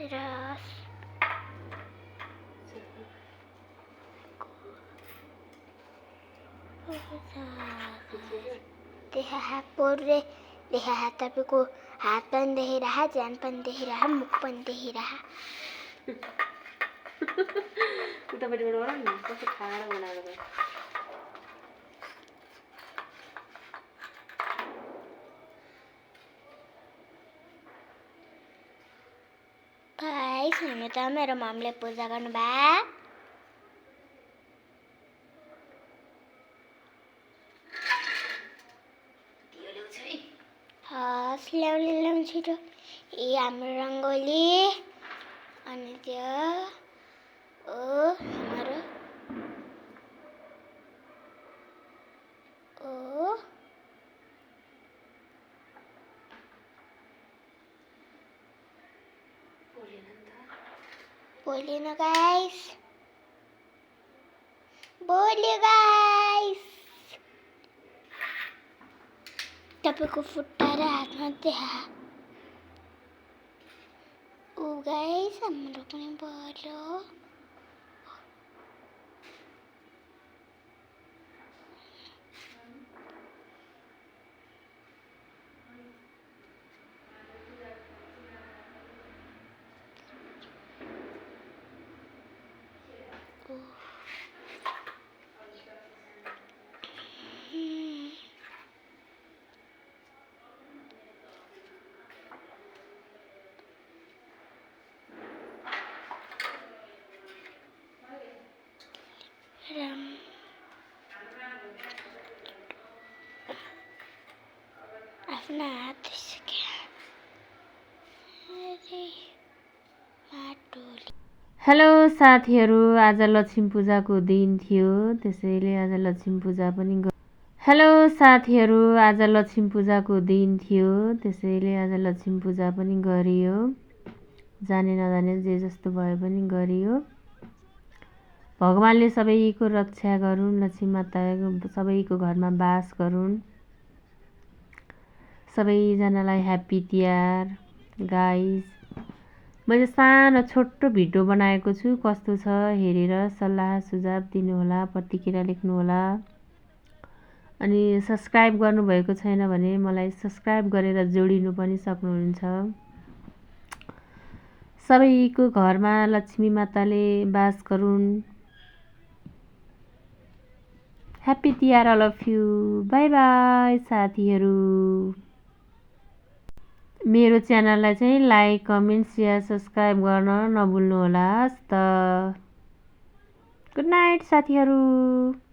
रस देखा तपाईँको हात पनि देखिरह ज्यान पनि देखिरह मुख पनि देखिरह उतापट्टिबाट बनाउनु न कस्तो ठाडो बनाएको गाइस हुनु त मेरो मम्मीले पूजा गर्नुभयो हस् ल्याउनु छिटो हाम्रो रङ्गोली अनि त्यो हाम्रो बोल्नु गाइस तपाईँको खुट्टा र हातमा देखा गाइस हाम्रो पनि बोल्यो आफ्ना हात हेलो साथीहरू आज लक्ष्मी पूजाको दिन थियो त्यसैले आज लक्ष्मी पूजा पनि हेलो साथीहरू आज लक्ष्मी पूजाको दिन थियो त्यसैले आज लक्ष्मी पूजा पनि गरियो जाने नजाने जे जस्तो भए पनि गरियो भगवानले सबैको रक्षा गरून् लक्ष्मी माता सबैको घरमा बास गरून् सबैजनालाई ह्याप्पी तिहार गाइस मैले सानो छोटो भिडियो बनाएको छु कस्तो छ हेरेर सल्लाह सुझाव दिनुहोला प्रतिक्रिया लेख्नुहोला अनि सब्स्क्राइब गर्नुभएको छैन भने मलाई सब्स्क्राइब गरेर जोडिनु पनि सक्नुहुन्छ सबैको घरमा लक्ष्मी माताले बास गरून् happy Tihar all of you bye bye साथीहरू मेरो च्यानललाई चाहिँ लाइक कमेन्ट शेयर सब्स्क्राइब गर्न नभुल्नुहोला त गुड नाइट साथीहरू